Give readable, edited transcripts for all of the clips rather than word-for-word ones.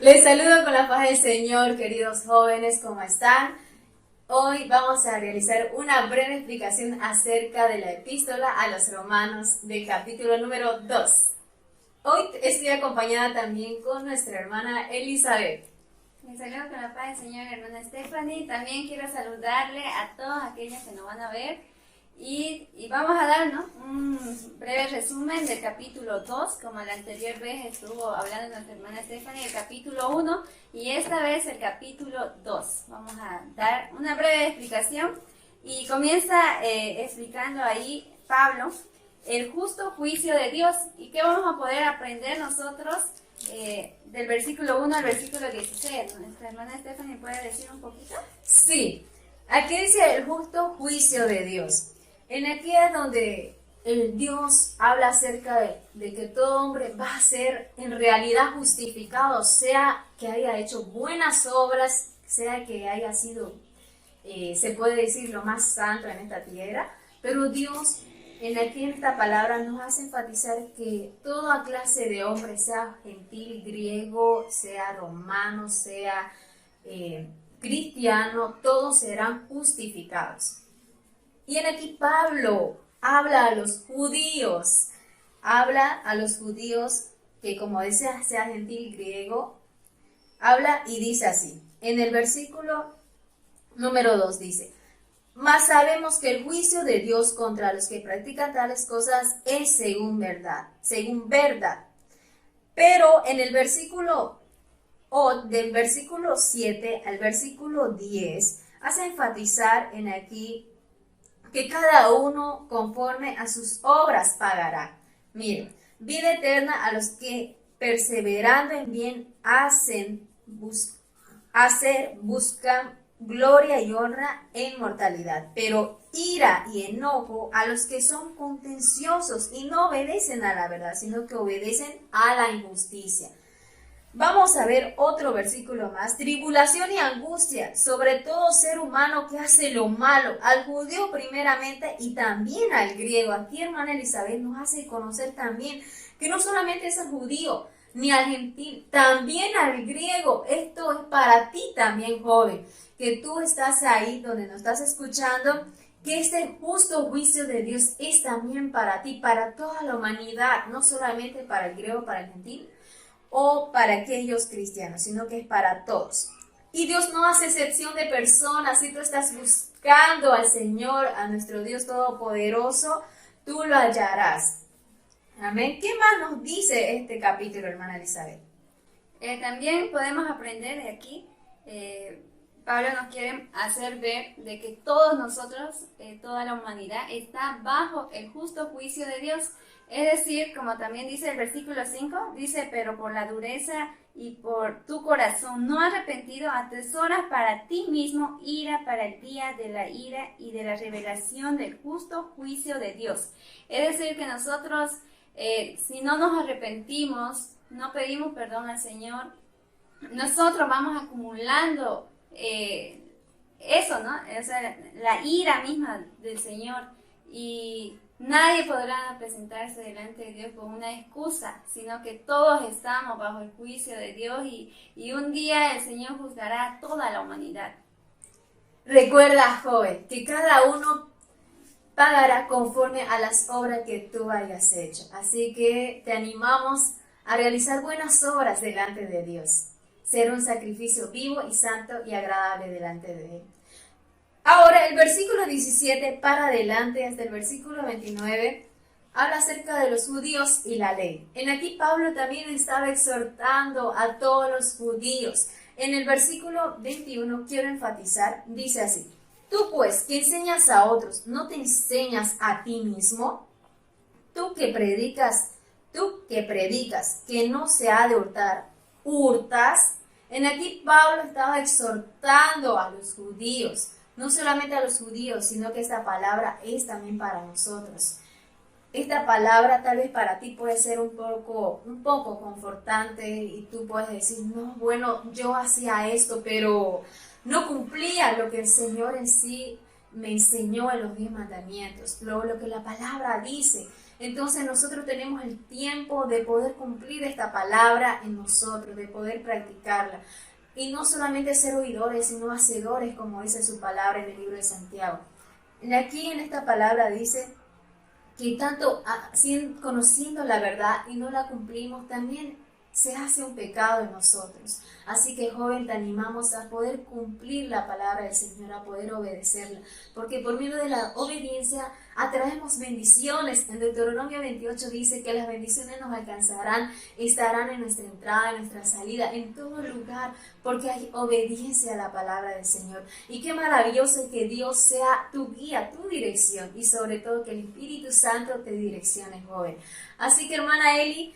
Les saludo con la paz del Señor, queridos jóvenes, ¿cómo están? Hoy vamos a realizar una breve explicación acerca de la epístola a los romanos del capítulo número 2. Hoy estoy acompañada también con nuestra hermana Elizabeth. Les saludo con la paz del Señor, hermana Stephanie. También quiero saludarle a todos aquellos que nos van a ver. Y vamos a darnos un breve resumen del capítulo 2, como la anterior vez estuvo hablando nuestra hermana Stephanie, el capítulo 1 y esta vez el capítulo 2. Vamos a dar una breve explicación y comienza explicando ahí Pablo el justo juicio de Dios. ¿Y qué vamos a poder aprender nosotros del versículo 1 al versículo 16? ¿Nuestra hermana Stephanie puede decir un poquito? Sí, aquí dice el justo juicio de Dios. En aquí es donde el Dios habla acerca de que todo hombre va a ser en realidad justificado, sea que haya hecho buenas obras, sea que haya sido, se puede decir, lo más santo en esta tierra, pero Dios en esta palabra nos hace enfatizar que toda clase de hombre, sea gentil, griego, sea romano, sea cristiano, todos serán justificados. Y en aquí Pablo habla a los judíos que, como decía, sea gentil, griego, habla y dice así, en el versículo número 2 dice, mas sabemos que el juicio de Dios contra los que practican tales cosas es según verdad. Pero en el versículo, del versículo 7 al versículo 10, hace enfatizar en aquí que cada uno conforme a sus obras pagará. Miren, vida eterna a los que perseverando en bien buscan gloria y honra e inmortalidad, pero ira y enojo a los que son contenciosos y no obedecen a la verdad, sino que obedecen a la injusticia. Vamos a ver otro versículo más. Tribulación y angustia sobre todo ser humano que hace lo malo, al judío primeramente y también al griego. Aquí hermana Elizabeth nos hace conocer también que no solamente es al judío ni al gentil, también al griego. Esto es para ti también, joven, que tú estás ahí donde nos estás escuchando, que este justo juicio de Dios es también para ti, para toda la humanidad, no solamente para el griego, para el gentil, o para aquellos cristianos, sino que es para todos. Y Dios no hace excepción de personas. Si tú estás buscando al Señor, a nuestro Dios Todopoderoso, tú lo hallarás. Amén. ¿Qué más nos dice este capítulo, hermana Elizabeth? También podemos aprender de aquí, Pablo nos quiere hacer ver de que todos nosotros, toda la humanidad, está bajo el justo juicio de Dios. Es decir, como también dice el versículo 5, dice, pero por la dureza y por tu corazón no arrepentido, atesoras para ti mismo ira para el día de la ira y de la revelación del justo juicio de Dios. Es decir, que nosotros, si no nos arrepentimos, no pedimos perdón al Señor, nosotros vamos acumulando eso, ¿no? O sea, la ira misma del Señor, y nadie podrá presentarse delante de Dios con una excusa, sino que todos estamos bajo el juicio de Dios y un día el Señor juzgará a toda la humanidad. Recuerda, joven, que cada uno pagará conforme a las obras que tú hayas hecho. Así que te animamos a realizar buenas obras delante de Dios, ser un sacrificio vivo y santo y agradable delante de Él. Ahora, el versículo 17 para adelante hasta el versículo 29 habla acerca de los judíos y la ley. En aquí Pablo también estaba exhortando a todos los judíos. En el versículo 21 quiero enfatizar, dice así, tú pues que enseñas a otros, ¿no te enseñas a ti mismo? Tú que predicas que no se ha de hurtar, ¿hurtas? En aquí Pablo estaba exhortando a los judíos. No solamente a los judíos, sino que esta palabra es también para nosotros. Esta palabra tal vez para ti puede ser un poco confortante y tú puedes decir, no, bueno, yo hacía esto, pero no cumplía lo que el Señor en sí me enseñó en los 10 mandamientos, lo que la palabra dice. Entonces nosotros tenemos el tiempo de poder cumplir esta palabra en nosotros, de poder practicarla. Y no solamente ser oidores, sino hacedores, como dice su palabra en el libro de Santiago. Aquí en esta palabra dice que tanto conociendo la verdad y no la cumplimos, también se hace un pecado en nosotros. Así que, joven, te animamos a poder cumplir la palabra del Señor, a poder obedecerla, porque por medio de la obediencia atraemos bendiciones. En Deuteronomio 28 dice que las bendiciones nos alcanzarán, estarán en nuestra entrada, en nuestra salida, en todo lugar, porque hay obediencia a la palabra del Señor. Y qué maravilloso que Dios sea tu guía, tu dirección, y sobre todo que el Espíritu Santo te direccione, joven. Así que, hermana Eli,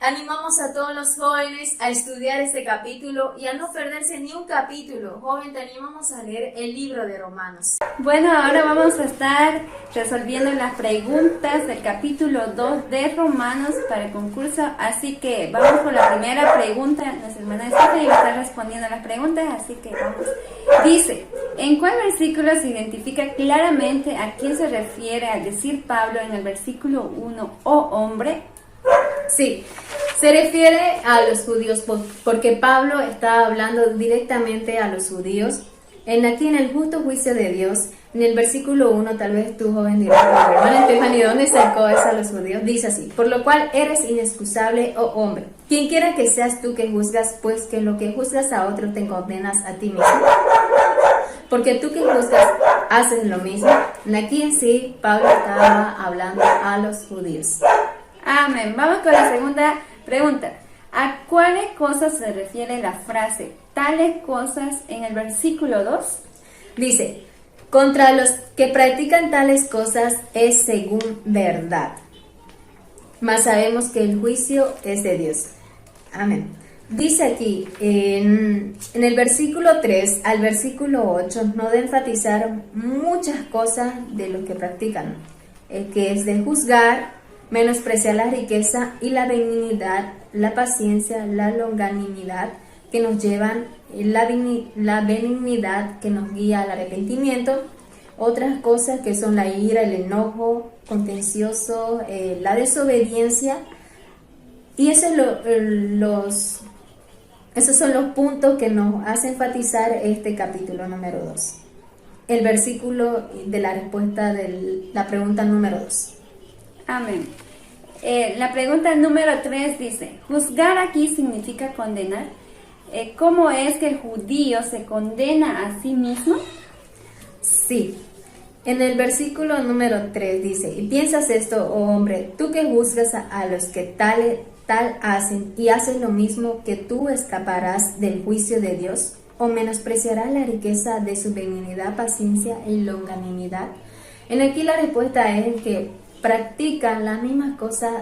animamos a todos los jóvenes a estudiar este capítulo y a no perderse ni un capítulo. Joven, te animamos a leer el libro de Romanos. Bueno, ahora vamos a estar resolviendo las preguntas del capítulo 2 de Romanos para el concurso. Así que vamos con la primera pregunta. Nuestra hermana Stephanie va a estar respondiendo las preguntas, así que vamos. Dice, ¿en cuál versículo se identifica claramente a quién se refiere al decir Pablo en el versículo 1, oh hombre? Sí, se refiere a los judíos porque Pablo está hablando directamente a los judíos. Aquí en el justo juicio de Dios, en el versículo 1, tal vez tú, joven, dirás, hermana Stephanie, ¿dónde sacó eso a los judíos? Dice así, por lo cual eres inexcusable, oh hombre, quien quiera que seas tú que juzgas, pues que lo que juzgas a otro te condenas a ti mismo. Porque tú que juzgas haces lo mismo. Aquí en sí, Pablo estaba hablando a los judíos. Amén. Vamos con la segunda pregunta. ¿A cuáles cosas se refiere la frase tales cosas en el versículo 2? Dice, contra los que practican tales cosas es según verdad. Mas sabemos que el juicio es de Dios. Amén. Dice aquí, en el versículo 3 al versículo 8, nos de enfatizar muchas cosas de lo que practican, que es de juzgar, menospreciar la riqueza y la benignidad, la paciencia, la longanimidad que nos llevan, la benignidad que nos guía al arrepentimiento, otras cosas que son la ira, el enojo contencioso, la desobediencia, y esos son los puntos que nos hace enfatizar este capítulo número 2. El versículo de la respuesta de la pregunta número 2. Amén. La pregunta número 3 dice, juzgar aquí significa condenar. ¿Cómo es que el judío se condena a sí mismo? Sí. En el versículo número 3 dice, y piensas esto, oh hombre, tú que juzgas a los que tal hacen y hacen lo mismo, que tú escaparás del juicio de Dios, o menospreciarás la riqueza de su benignidad, paciencia y longanimidad. Aquí la respuesta es que practican las mismas cosas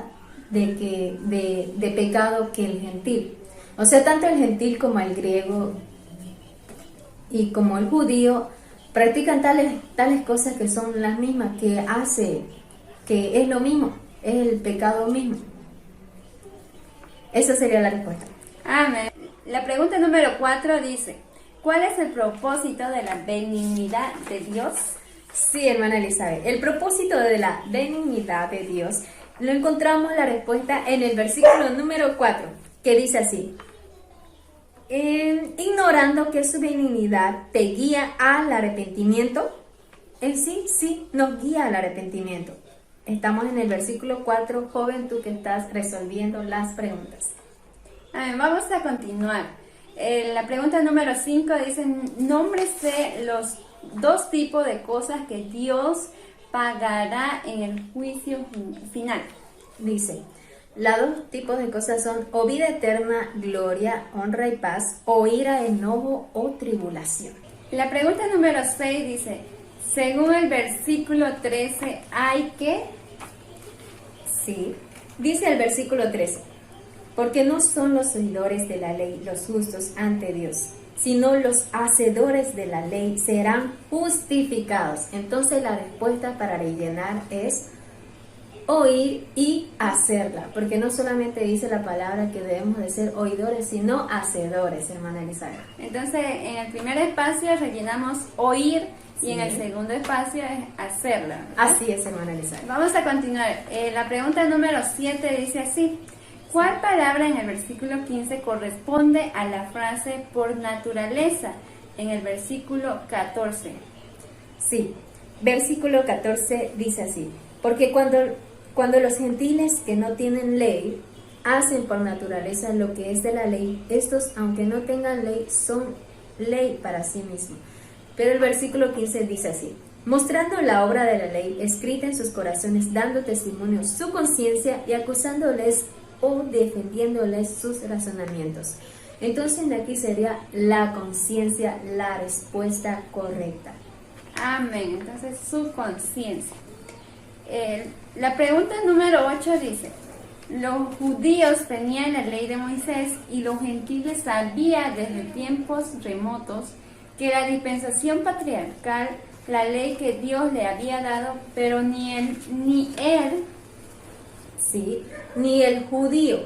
de pecado que el gentil. O sea, tanto el gentil como el griego y como el judío practican tales cosas que son las mismas, que es lo mismo, es el pecado mismo. Esa sería la respuesta. Amén. La pregunta número 4 dice, ¿cuál es el propósito de la benignidad de Dios? Sí, hermana Elizabeth, el propósito de la benignidad de Dios lo encontramos la respuesta en el versículo número 4, que dice así, ignorando que su benignidad te guía al arrepentimiento. Sí, nos guía al arrepentimiento. Estamos en el versículo 4, joven, tú que estás resolviendo las preguntas. Vamos a continuar. La pregunta número 5 dice, nómbrese los 2 tipos de cosas que Dios pagará en el juicio final. Dice, los 2 tipos de cosas son o vida eterna, gloria, honra y paz, o ira, enojo o tribulación. La pregunta número 6 dice, según el versículo 13, ¿hay qué? Sí, dice el versículo 13, porque no son los oidores de la ley los justos ante Dios, sino los hacedores de la ley serán justificados. Entonces la respuesta para rellenar es oír y hacerla, porque no solamente dice la palabra que debemos de ser oidores, sino hacedores, hermana Elizabeth. Entonces, en el primer espacio rellenamos oír y en el Sí. segundo espacio es hacerla, ¿verdad? Así es, hermana Elizabeth. Vamos a continuar. La pregunta número 7 dice así. ¿Cuál palabra en el versículo 15 corresponde a la frase por naturaleza en el versículo 14? Sí, versículo 14 dice así, porque cuando los gentiles que no tienen ley hacen por naturaleza lo que es de la ley, estos, aunque no tengan ley, son ley para sí mismos. Pero el versículo 15 dice así, mostrando la obra de la ley escrita en sus corazones, dando testimonio su conciencia y acusándoles o defendiéndoles sus razonamientos. Entonces de aquí sería la conciencia la respuesta correcta. Amén. Entonces, su conciencia. La pregunta número 8 dice, los judíos tenían la ley de Moisés y los gentiles sabían desde tiempos remotos que la dispensación patriarcal, la ley que Dios le había dado, pero ni él, Sí, ni el judío,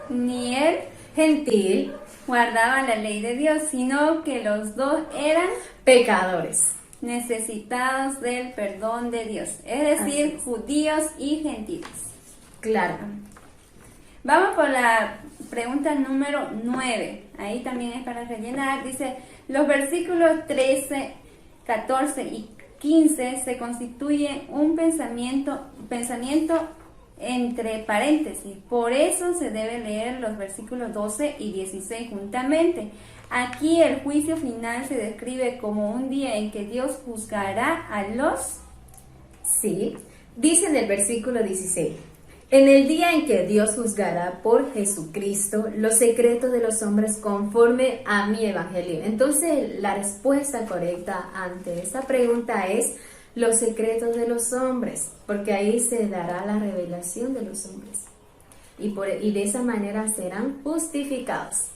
ni él gentil, guardaban la ley de Dios, sino que los dos eran pecadores. necesitados del perdón de Dios, es Así decir, es. judíos y gentiles. Claro. Vamos por la pregunta número 9. Ahí también es para rellenar. Dice, los versículos 13, 14 y 15 se constituyen un pensamiento entre paréntesis. Por eso se debe leer los versículos 12 y 16 juntamente. Aquí el juicio final se describe como un día en que Dios juzgará a los... Sí, dice en el versículo 16, en el día en que Dios juzgará por Jesucristo los secretos de los hombres conforme a mi evangelio. Entonces la respuesta correcta ante esta pregunta es los secretos de los hombres, porque ahí se dará la revelación de los hombres y de esa manera serán justificados.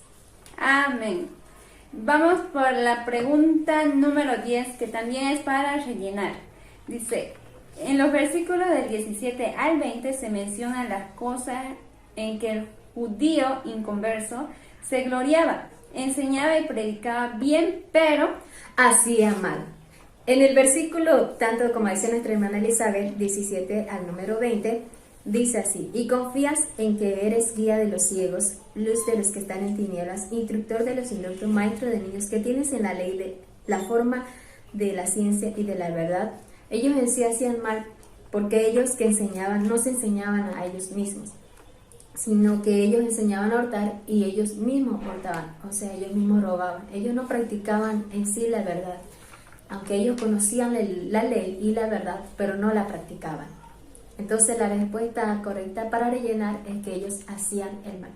Amén. Vamos por la pregunta número 10, que también es para rellenar. Dice, en los versículos del 17 al 20 se mencionan las cosas en que el judío inconverso se gloriaba, enseñaba y predicaba bien, pero hacía mal. En el versículo, tanto como dice nuestra hermana Elizabeth, 17 al número 20, dice así, y confías en que eres guía de los ciegos, luz de los que están en tinieblas, instructor de los instructos, maestro de niños, que tienes en la ley de la forma de la ciencia y de la verdad. Ellos en sí hacían mal porque ellos que enseñaban no se enseñaban a ellos mismos, sino que ellos enseñaban a hurtar y ellos mismos hurtaban, o sea, ellos mismos robaban. Ellos no practicaban en sí la verdad, aunque ellos conocían la ley y la verdad, pero no la practicaban. Entonces la respuesta correcta para rellenar es que ellos hacían el mal.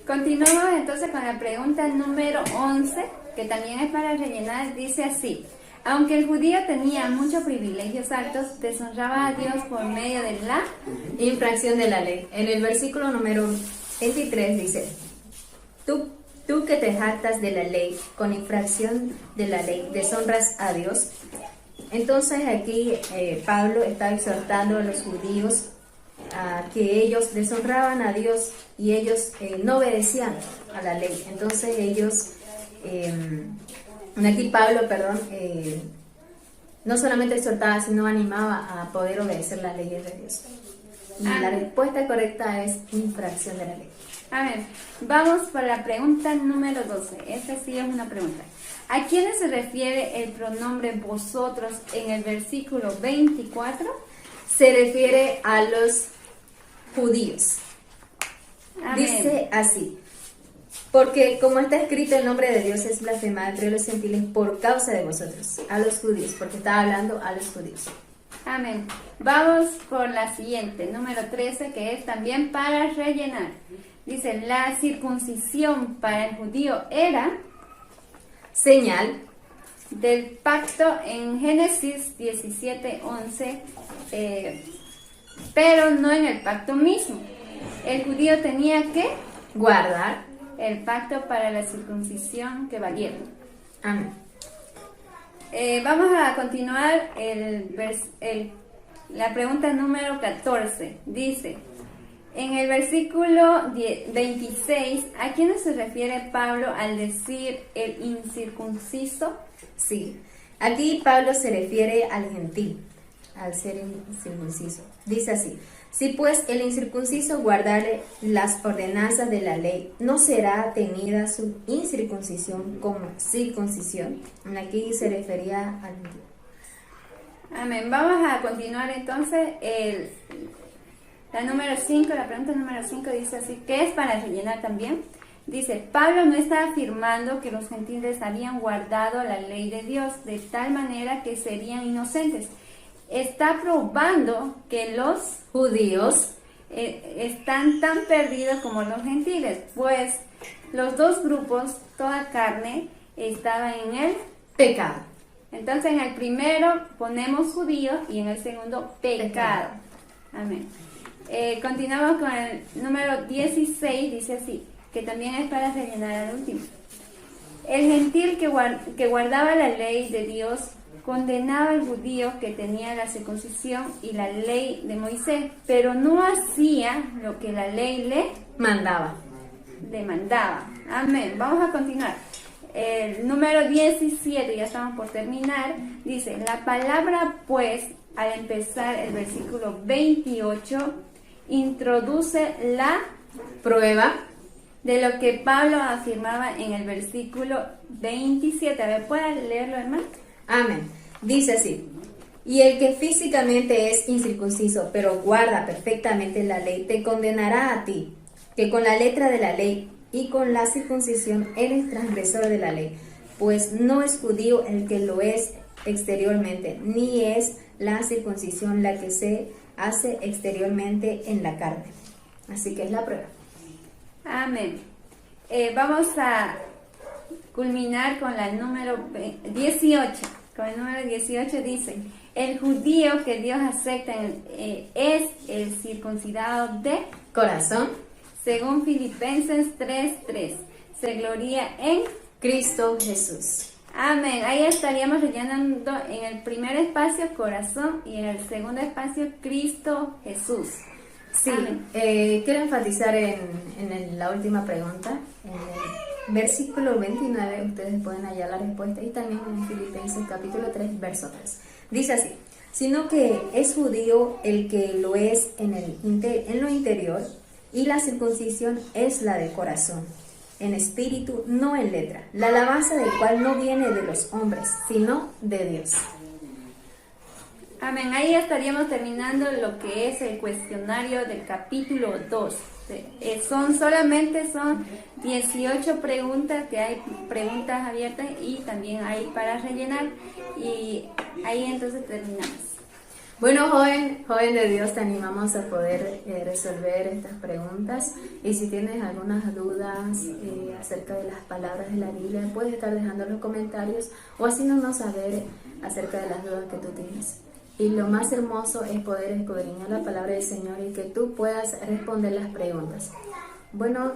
continuamos entonces con la pregunta número 11, que también es para rellenar. Dice así, aunque el judío tenía muchos privilegios altos, deshonraba a Dios por medio de la Infracción de la ley. En el versículo número 23 dice, tú que te jactas de la ley, con infracción de la ley, deshonras a Dios. Entonces aquí Pablo está exhortando a los judíos a que ellos deshonraban a Dios y ellos no obedecían a la ley. Entonces ellos, aquí Pablo, no solamente exhortaba, sino animaba a poder obedecer las leyes de Dios. Y la respuesta correcta es infracción de la ley. Amén. Vamos por la pregunta número 12. Esta sí es una pregunta. ¿A quiénes se refiere el pronombre vosotros en el versículo 24? Se refiere a los judíos. Amén. Dice así, porque como está escrito, el nombre de Dios es blasfemado entre los gentiles por causa de vosotros, a los judíos, porque estaba hablando a los judíos. Amén. Vamos por la siguiente, número 13, que es también para rellenar. Dice, la circuncisión para el judío era Señal del pacto en Génesis 17:11, pero no en el pacto mismo. El judío tenía que guardar. el pacto para la circuncisión que valiera. Amén. Vamos a continuar el La pregunta número 14 dice, en el versículo 26, ¿a quién se refiere Pablo al decir el incircunciso? Sí, aquí Pablo se refiere al gentil, al ser incircunciso. Dice así, si pues el incircunciso guardare las ordenanzas de la ley, ¿no será tenida su incircuncisión como circuncisión? Aquí se refería al gentil. Amén. Vamos a continuar entonces. La pregunta número 5 dice así, ¿qué es para rellenar también? Dice, Pablo no está afirmando que los gentiles habían guardado la ley de Dios de tal manera que serían inocentes. Está probando que los Judíos están tan perdidos como los gentiles, pues los dos grupos, toda carne, estaban en el pecado. Entonces en el primero ponemos judíos y en el segundo pecado. Amén. Continuamos con el número 16, dice así, que también es para rellenar al último. El gentil que guardaba la ley de Dios condenaba al judío que tenía la circuncisión y la ley de Moisés, pero no hacía lo que la ley le demandaba. Amén. Vamos a continuar. El número 17, ya estamos por terminar, dice, la palabra pues, al empezar el versículo 28, introduce la prueba de lo que Pablo afirmaba en el versículo 27. A ver, ¿pueden leerlo, hermano? Amén. Dice así, y el que físicamente es incircunciso, pero guarda perfectamente la ley, te condenará a ti, que con la letra de la ley y con la circuncisión eres transgresor de la ley, pues no es judío el que lo es exteriormente, ni es la circuncisión la que se hace exteriormente en la carne. Así que es la prueba. Amén. Vamos a culminar con la número 18. Con el número 18 dice, el judío que Dios acepta es el circuncidado de corazón, según Filipenses 3:3, se gloria en Cristo Jesús. Amén. Ahí estaríamos rellenando en el primer espacio corazón y en el segundo espacio Cristo Jesús. Sí, quiero enfatizar en la última pregunta, en el versículo 29, ustedes pueden hallar la respuesta, y también en Filipenses capítulo 3, verso 3. Dice así, sino que es judío el que lo es en lo interior, y la circuncisión es la de corazón, en espíritu, no en letra, la alabanza del cual no viene de los hombres, sino de Dios. Amén. Ahí estaríamos terminando lo que es el cuestionario del capítulo 2. Son 18 preguntas, que hay preguntas abiertas y también hay para rellenar, y ahí entonces terminamos. Bueno, joven de Dios, te animamos a poder resolver estas preguntas, y si tienes algunas dudas acerca de las palabras de la Biblia, puedes estar dejando los comentarios o haciéndonos saber acerca de las dudas que tú tienes. Y lo más hermoso es poder escudriñar la palabra del Señor y que tú puedas responder las preguntas. Bueno,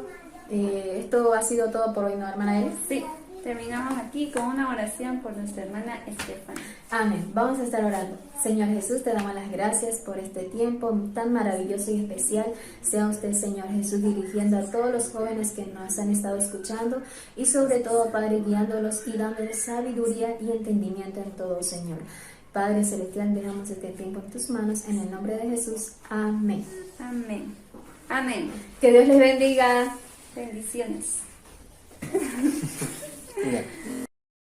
esto ha sido todo por hoy, ¿no, hermana Eli? Sí, terminamos aquí con una oración por nuestra hermana Estefania. Amén. Vamos a estar orando. Señor Jesús, te damos las gracias por este tiempo tan maravilloso y especial. Sea usted, Señor Jesús, dirigiendo a todos los jóvenes que nos han estado escuchando, y sobre todo, Padre, guiándolos y dándoles sabiduría y entendimiento en todo, Señor. Padre Celestial, dejamos este tiempo en tus manos, en el nombre de Jesús. Amén. Amén. Amén. Que Dios les bendiga. Bendiciones.